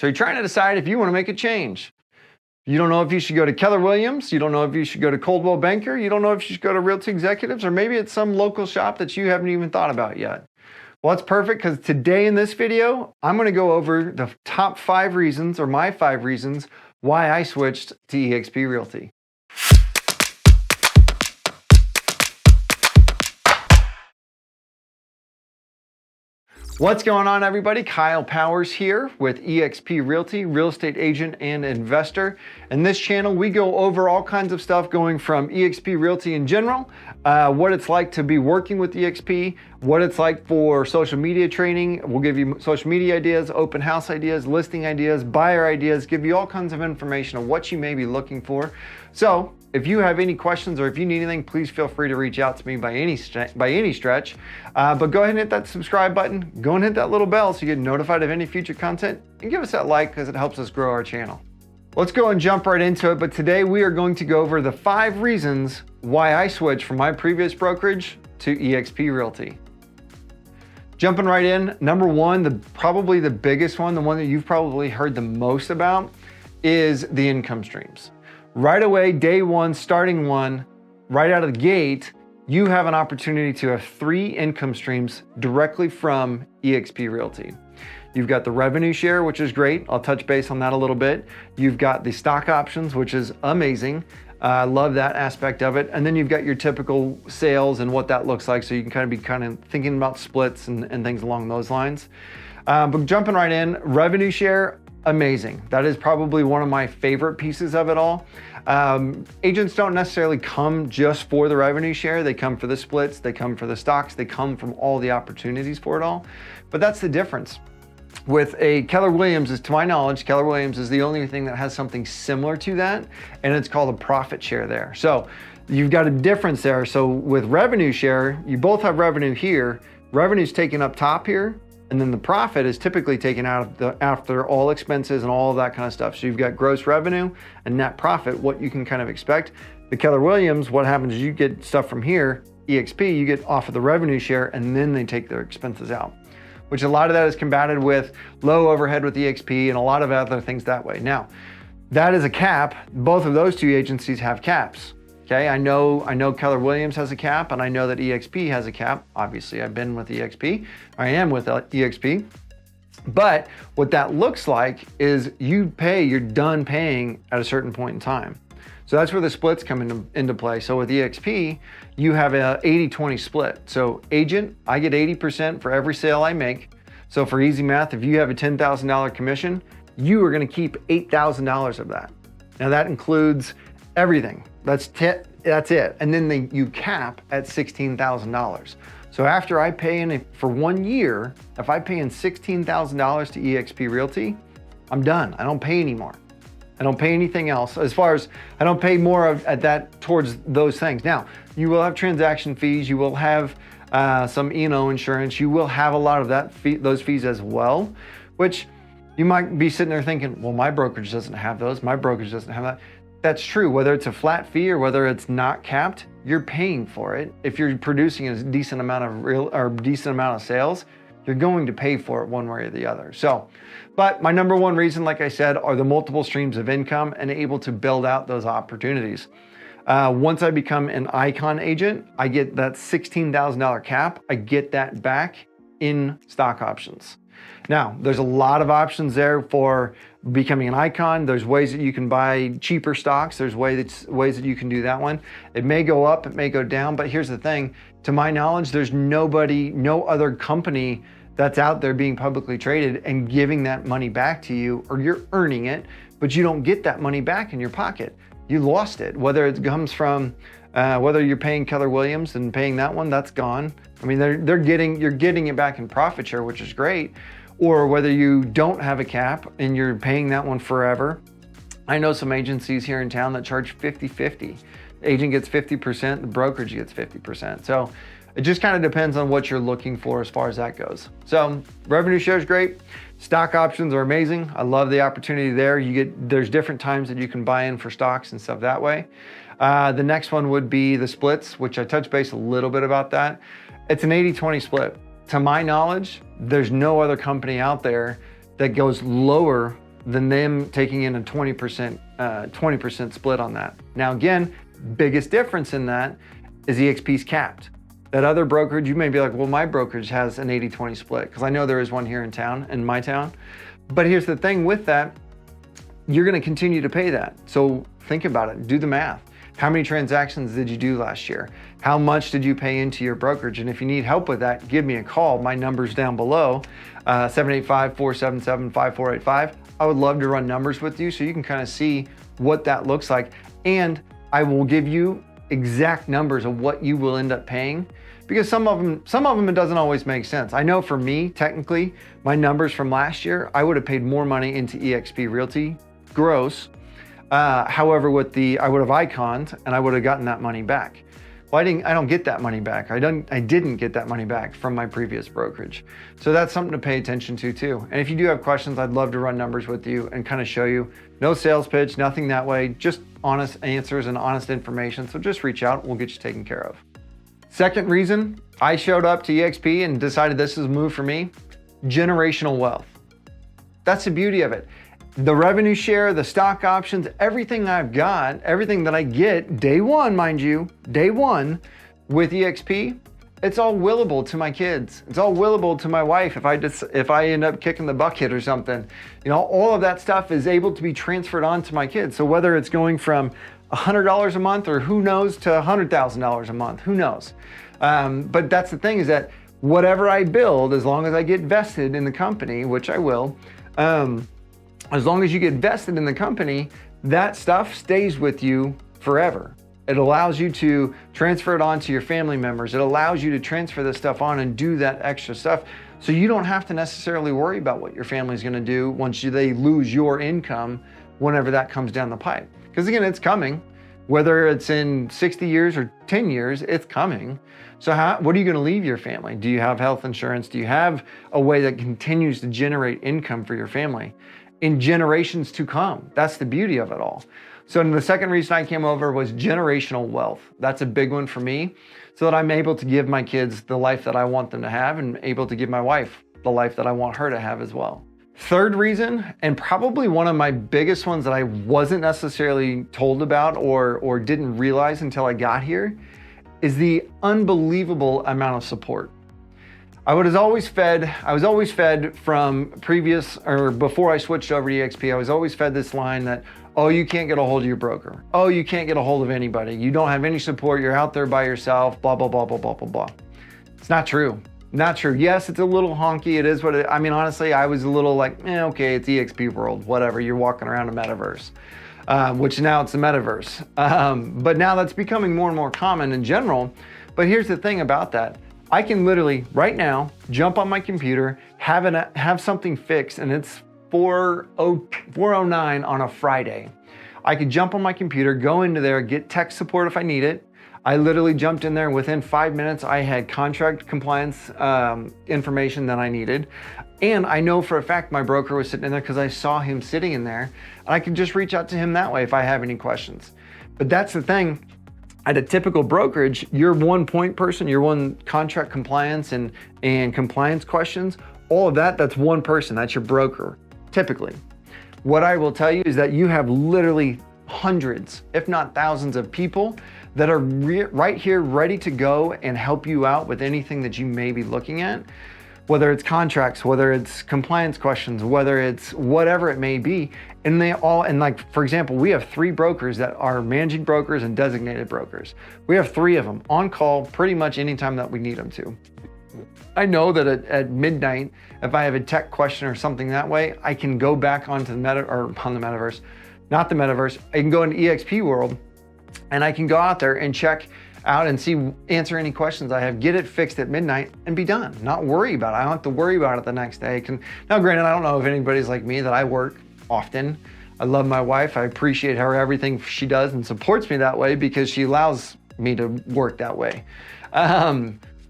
So you're trying to decide if you want to make a change. You don't know if you should go to Ketter Williams. You don't know if you should go to Coldwell Banker. You don't know if you should go to Realty Executives, or maybe it's some local shop that you haven't even thought about yet. Well, that's perfect, because today in this video, I'm going to go over the top 5 reasons, or my 5 reasons, why I switched to Exp Realty. What's going on, everybody? Kyle Powers here with Exp Realty, real estate agent and investor. In this channel, we go over all kinds of stuff going from Exp Realty in general, what it's like to be working with Exp, what it's like for social media training. We'll give you social media ideas, open house ideas, listing ideas, buyer ideas, give you all kinds of information on what you may be looking for. So if you have any questions or if you need anything, please feel free to reach out to me by any stretch. But go ahead and hit that subscribe button. Go and hit that little bell so you get notified of any future content, and give us that like because it helps us grow our channel. Let's go and jump right into it. But today we are going to go over the 5 reasons why I switched from my previous brokerage to Exp Realty. Jumping right in, number 1, probably the biggest one, the one that you've probably heard the most about, is the income streams. Right away, day 1, starting 1, right out of the gate, you have an opportunity to have 3 income streams directly from Exp Realty. You've got the revenue share, which is great. I'll touch base on that a little bit. You've got the stock options, which is amazing. I love that aspect of it. And then you've got your typical sales and what that looks like. So you can be thinking about splits and things along those lines. But jumping right in, revenue share, amazing. That is probably one of my favorite pieces of it all. Agents don't necessarily come just for the revenue share. They come for the splits, they come for the stocks, they come from all the opportunities for it all. But that's the difference. With a Ketter Williams, to my knowledge, Ketter Williams is the only thing that has something similar to that, and it's called a profit share there. So you've got a difference there. So with revenue share, you both have revenue here. Revenue's taken up top here, and then the profit is typically taken out of after all expenses and all of that kind of stuff. So you've got gross revenue and net profit, what you can kind of expect. The Ketter Williams, what happens is you get stuff from here, EXP, you get off of the revenue share, and then they take their expenses out, which a lot of that is combated with low overhead with EXP and a lot of other things that way. Now, that is a cap. Both of those 2 agencies have caps. Okay, I know Ketter Williams has a cap, and I know that EXP has a cap. Obviously, I've been with EXP. I am with EXP. But what that looks like is you're done paying at a certain point in time. So that's where the splits come into play. So with EXP, you have a 80-20 split. So agent, I get 80% for every sale I make. So for easy math, if you have a $10,000 commission, you are gonna keep $8,000 of that. Now that includes everything. That's it. And then you cap at $16,000. So after I pay in for 1 year, if I pay in $16,000 to Exp Realty, I'm done. I don't pay anymore. I don't pay anything else. As far as I don't pay more at that towards those things. Now, you will have transaction fees. You will have some E&O insurance. You will have a lot of those fees as well, which you might be sitting there thinking, well, my brokerage doesn't have those. My brokerage doesn't have that. That's true. Whether it's a flat fee or whether it's not capped, you're paying for it. If you're producing a decent amount of sales, you're going to pay for it one way or the other. So, but my number 1 reason, like I said, are the multiple streams of income and able to build out those opportunities. Once I become an icon agent, I get that $16,000 cap. I get that back in stock options. Now, there's a lot of options there for becoming an icon. There's ways that you can buy cheaper stocks. There's ways that you can do that one. It may go up, it may go down, but here's the thing. To my knowledge, there's no other company that's out there being publicly traded and giving that money back to you, or you're earning it, but you don't get that money back in your pocket. You lost it, whether it comes from, whether you're paying Ketter Williams and paying that one, that's gone. I mean, you're getting it back in profit share, which is great. Or whether you don't have a cap and you're paying that one forever. I know some agencies here in town that charge 50-50. Agent gets 50%, the brokerage gets 50%. So it just kind of depends on what you're looking for as far as that goes. So revenue share is great. Stock options are amazing. I love the opportunity there. There's different times that you can buy in for stocks and stuff that way. The next one would be the splits, which I touched base a little bit about that. It's an 80-20 split. To my knowledge, there's no other company out there that goes lower than them taking in a 20% split on that. Now again, biggest difference in that is EXP's capped. That other brokerage, you may be like, well, my brokerage has an 80-20 split, because I know there is one here in town, in my town. But here's the thing with that, you're gonna continue to pay that. So think about it, do the math. How many transactions did you do last year? How much did you pay into your brokerage? And if you need help with that, give me a call. My number's down below, 785-477-5485. I would love to run numbers with you so you can kind of see what that looks like. And I will give you exact numbers of what you will end up paying, because some of them it doesn't always make sense. I know for me, technically, my numbers from last year, I would have paid more money into Exp Realty gross. However, I would have iconed and I would have gotten that money back. Well, I don't get that money back. I didn't get that money back from my previous brokerage. So that's something to pay attention to too. And if you do have questions, I'd love to run numbers with you and kind of show you. No sales pitch, nothing that way, just honest answers and honest information. So just reach out, we'll get you taken care of. Second reason I showed up to EXP and decided this is a move for me, generational wealth. That's the beauty of it. The revenue share, the stock options, everything I've got, everything that I get day one, mind you, day one with EXP, it's all willable to my kids. It's all willable to my wife if I end up kicking the bucket or something. You know, all of that stuff is able to be transferred on to my kids. So whether it's going from $100 a month or who knows to $100,000 a month, who knows? But that's the thing, is that whatever I build, as long as I get vested in the company, which I will, as long as you get vested in the company, that stuff stays with you forever. It allows you to transfer it on to your family members. It allows you to transfer this stuff on and do that extra stuff. So you don't have to necessarily worry about what your family's gonna do once they lose your income whenever that comes down the pipe. Because again, it's coming. Whether it's in 60 years or 10 years, it's coming. So what are you gonna leave your family? Do you have health insurance? Do you have a way that continues to generate income for your family in generations to come? That's the beauty of it all. So the second reason I came over was generational wealth. That's a big one for me, so that I'm able to give my kids the life that I want them to have and able to give my wife the life that I want her to have as well. Third reason, and probably one of my biggest ones that I wasn't necessarily told about or didn't realize until I got here, is the unbelievable amount of support. I was always fed from previous, or before I switched over to EXP, I was always fed this line that, oh, you can't get a hold of your broker. Oh, you can't get a hold of anybody. You don't have any support. You're out there by yourself, blah, blah, blah, blah, blah, blah, blah. It's not true. Not true. Yes, it's a little honky. It is what it, I mean, honestly, I was a little like, okay, it's EXP world, whatever. You're walking around a metaverse, which now it's the metaverse. But now that's becoming more and more common in general. But here's the thing about that. I can literally right now jump on my computer, have something fixed, and it's 4:09 on a Friday. I could jump on my computer, go into there, get tech support if I need it. I literally jumped in there, and within 5 minutes, I had contract compliance information that I needed. And I know for a fact my broker was sitting in there because I saw him sitting in there, and I could just reach out to him that way if I have any questions. But that's the thing. At a typical brokerage, you're one point person, you're one contract compliance and compliance questions, all of that's one person, that's your broker, typically. What I will tell you is that you have literally hundreds, if not thousands of people that are right here ready to go and help you out with anything that you may be looking at, whether it's contracts, whether it's compliance questions, whether it's whatever it may be. And like, for example, we have 3 brokers that are managing brokers and designated brokers. We have 3 of them on call pretty much anytime that we need them to. I know that at midnight, if I have a tech question or something that way, I can go back onto the metaverse, not the metaverse. I can go into EXP world and I can go out there and check out and answer any questions I have, get it fixed at midnight and be done. Not worry about it. I don't have to worry about it the next day. Now granted, I don't know if anybody's like me that I work often. I love my wife. I appreciate her, everything she does and supports me that way because she allows me to work that way.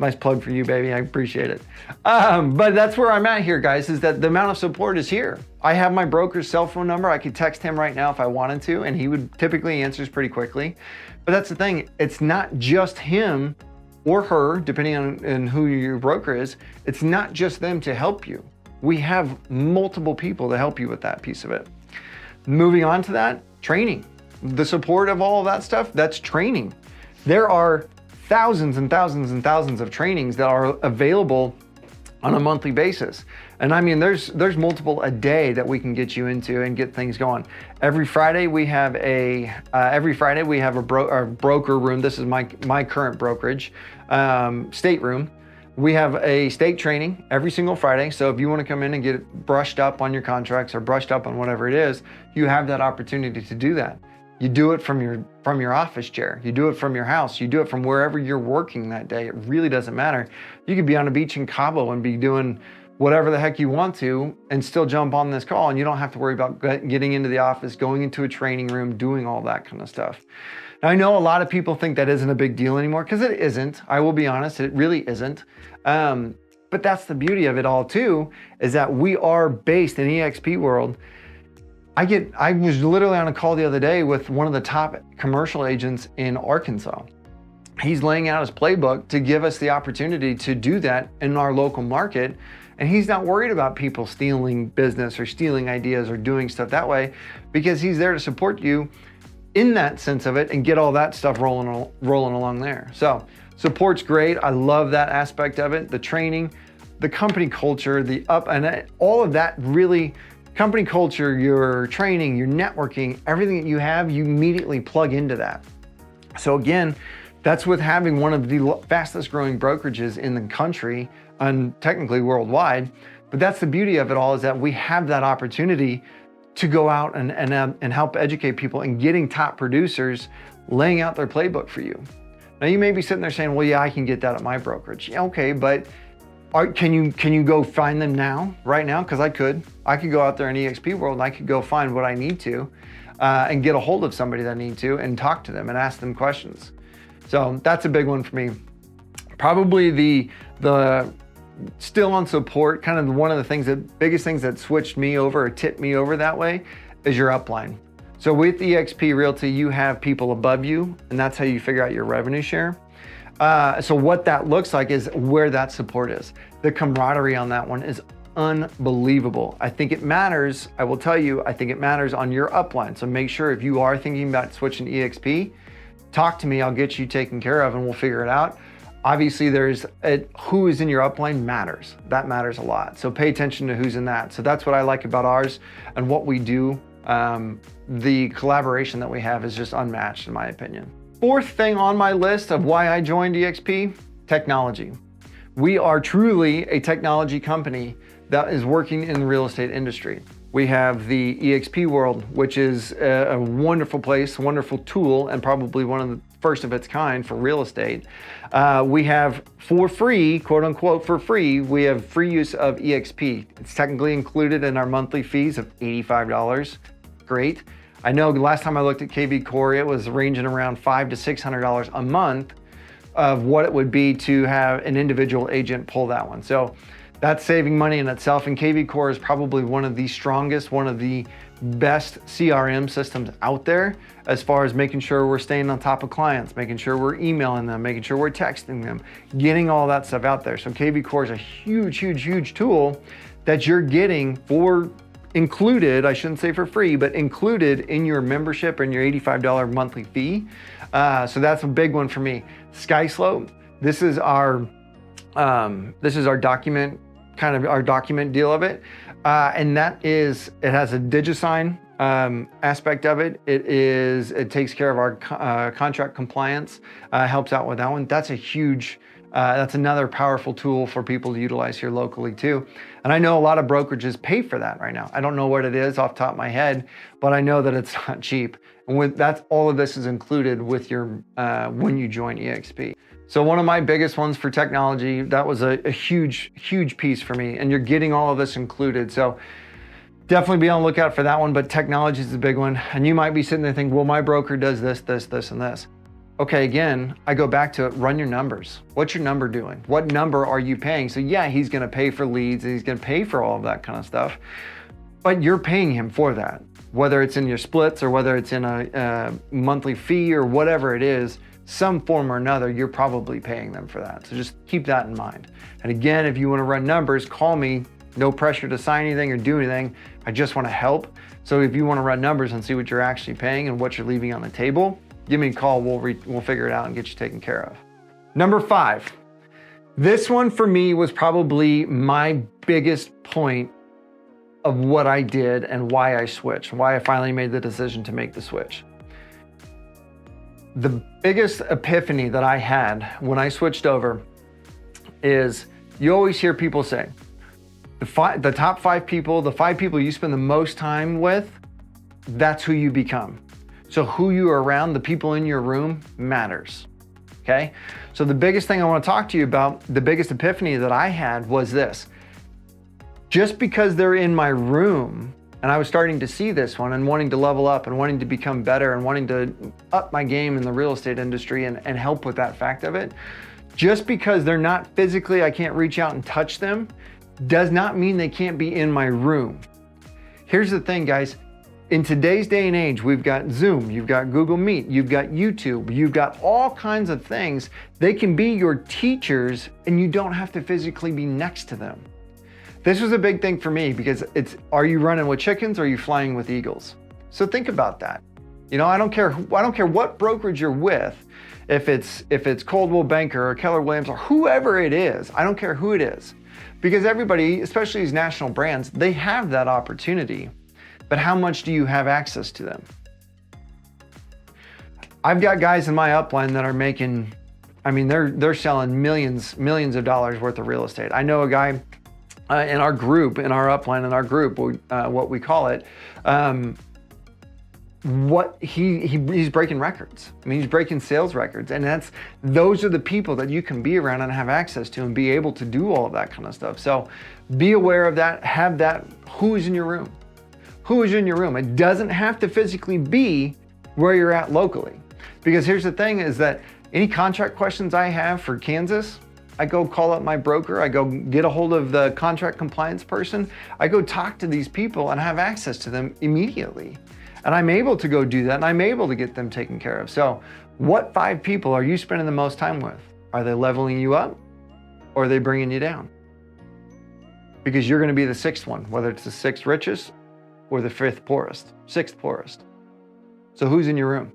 Nice plug for you, baby. I appreciate it. But that's where I'm at here, guys, is that the amount of support is here. I have my broker's cell phone number. I could text him right now if I wanted to, and he would typically answers pretty quickly. But that's the thing. It's not just him or her, depending on who your broker is. It's not just them to help you. We have multiple people to help you with that piece of it. Moving on to that, training. The support of all of that stuff, that's training. There are thousands and thousands and thousands of trainings that are available on a monthly basis. And I mean, there's multiple a day that we can get you into and get things going. Every Friday we have a broker room. This is my current brokerage, state room. We have a state training every single Friday. So if you want to come in and get brushed up on your contracts or brushed up on whatever it is, you have that opportunity to do that. You do it from your office chair. You do it from your house. You do it from wherever you're working that day. It really doesn't matter. You could be on a beach in Cabo and be doing whatever the heck you want to and still jump on this call, and you don't have to worry about getting into the office, going into a training room, doing all that kind of stuff. Now, I know a lot of people think that isn't a big deal anymore, because it isn't. I will be honest, it really isn't. But that's the beauty of it all too, is that we are based in EXP world. I was literally on a call the other day with one of the top commercial agents in Arkansas. He's laying out his playbook to give us the opportunity to do that in our local market. And he's not worried about people stealing business or stealing ideas or doing stuff that way, because he's there to support you in that sense of it and get all that stuff rolling along there. So support's great. I love that aspect of it. The training, the company culture, all of that really, company culture, your training, your networking, everything that you have, you immediately plug into that. So again, that's with having one of the fastest growing brokerages in the country and technically worldwide. But that's the beauty of it all, is that we have that opportunity to go out and help educate people and getting top producers laying out their playbook for you. Now you may be sitting there saying, well, yeah, I can get that at my brokerage. Yeah, okay, but can you go find them right now? Because I could go out there in EXP world and I could go find what I need to and get a hold of somebody that I need to and talk to them and ask them questions. So that's a big one for me. Probably the still on support, kind of one of the biggest things that switched me over or tipped me over that way is your upline. So with Exp Realty, you have people above you, and that's how you figure out your revenue share. So what that looks like is where that support is. The camaraderie on that one is unbelievable. I think it matters. I will tell you, I think it matters on your upline. So make sure if you are thinking about switching to EXP, talk to me. I'll get you taken care of and we'll figure it out. Obviously, who is in your upline matters. That matters a lot. So pay attention to who's in that. So that's what I like about ours and what we do. The collaboration that we have is just unmatched in my opinion. Fourth thing on my list of why I joined EXP, technology. We are truly a technology company that is working in the real estate industry. We have the EXP world, which is a wonderful place, wonderful tool, and probably one of the first of its kind for real estate. We have for free, quote unquote, for free, we have free use of EXP. It's technically included in our monthly fees of $85. Great. I know the last time I looked at KV Core, it was ranging around $500 to $600 a month of what it would be to have an individual agent pull that one. So that's saving money in itself. And KV Core is probably one of the strongest, one of the best CRM systems out there as far as making sure we're staying on top of clients, making sure we're emailing them, making sure we're texting them, getting all that stuff out there. So KV Core is a huge, huge, huge tool that you're getting for included, I shouldn't say for free, but included in your membership and your $85 monthly fee. So that's a big one for me. SkySlope, this is our document, kind of our document deal of it. And it has a DigiSign aspect of it. It takes care of our contract compliance, helps out with that one. That's a huge, that's another powerful tool for people to utilize here locally too. And I know a lot of brokerages pay for that right now. I don't know what it is off the top of my head, but I know that it's not cheap. And that's all of this is included with your when you join EXP. So one of my biggest ones for technology, that was a huge, huge piece for me. And you're getting all of this included. So definitely be on the lookout for that one, but technology is a big one. And you might be sitting there thinking, well, my broker does this, this, this, and this. Okay, again, I go back to it, run your numbers. What's your number doing? What number are you paying? So yeah, he's gonna pay for leads and he's gonna pay for all of that kind of stuff, but you're paying him for that. Whether it's in your splits or whether it's in a monthly fee or whatever it is, some form or another, you're probably paying them for that. So just keep that in mind. And again, if you wanna run numbers, call me, No pressure to sign anything or do anything. I just want to help. So if you want to run numbers and see what you're actually paying and what you're leaving on the table, give me a call. We'll figure it out and get you taken care of. Number 5. This one for me was probably my biggest point of what I did and why I switched, why I finally made the decision to make the switch. The biggest epiphany that I had when I switched over is you always hear people say, the top 5 people, the 5 people you spend the most time with, that's who you become. So who you are around, the people in your room matters, okay? So the biggest thing I want to talk to you about, the biggest epiphany that I had was this. Just because they're in my room, and I was starting to see this one and wanting to level up and wanting to become better and wanting to up my game in the real estate industry and help with that fact of it, just because they're not physically, I can't reach out and touch them, does not mean they can't be in my room. Here's the thing, guys. In today's day and age, we've got Zoom, you've got Google Meet, you've got YouTube, you've got all kinds of things. They can be your teachers and you don't have to physically be next to them. This was a big thing for me because are you running with chickens or are you flying with eagles? So think about that. You know, I don't care what brokerage you're with, if it's Coldwell Banker or Ketter Williams or whoever it is, I don't care who it is. Because everybody, especially these national brands, they have that opportunity. But how much do you have access to them? I've got guys in my upline that are making, I mean, they're selling millions of dollars worth of real estate. I know a guy in our group, in our upline, in our group, what we call it, he's breaking records. I mean, he's breaking sales records, and those are the people that you can be around and have access to and be able to do all of that kind of stuff. So be aware of that, have that, who is in your room? Who is in your room? It doesn't have to physically be where you're at locally. Because here's the thing is that any contract questions I have for Kansas, I go call up my broker, I go get a hold of the contract compliance person, I go talk to these people and have access to them immediately. And I'm able to go do that and I'm able to get them taken care of. So what 5 people are you spending the most time with? Are they leveling you up or are they bringing you down? Because you're going to be the 6th one, whether it's the 6th richest or the 5th poorest, 6th poorest. So who's in your room?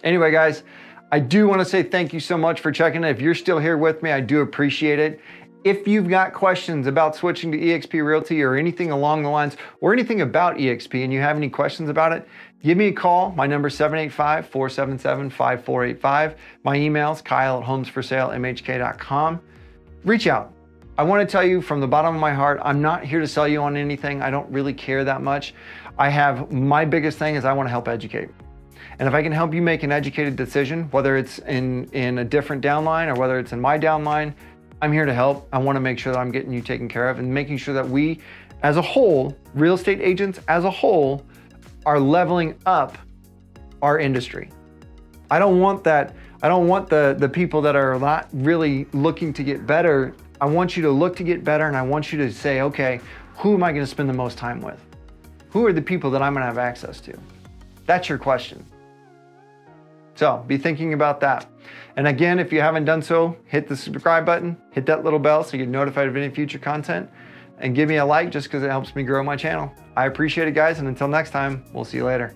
Anyway, guys, I do want to say thank you so much for checking in. If you're still here with me, I do appreciate it. If you've got questions about switching to Exp Realty or anything along the lines or anything about Exp and you have any questions about it, give me a call. My number is 785-477-5485. My email is kyle@homesforsalemhk.com. Reach out. I want to tell you from the bottom of my heart, I'm not here to sell you on anything. I don't really care that much. My biggest thing is I want to help educate. And if I can help you make an educated decision, whether it's in a different downline or whether it's in my downline, I'm here to help. I want to make sure that I'm getting you taken care of and making sure that we, as a whole, real estate agents as a whole, are leveling up our industry. I don't want that. I don't want the people that are not really looking to get better. I want you to look to get better and I want you to say, okay, who am I going to spend the most time with? Who are the people that I'm going to have access to? That's your question. So be thinking about that. And again, if you haven't done so, hit the subscribe button, hit that little bell so you get notified of any future content, and give me a like just because it helps me grow my channel. I appreciate it, guys, and until next time, we'll see you later.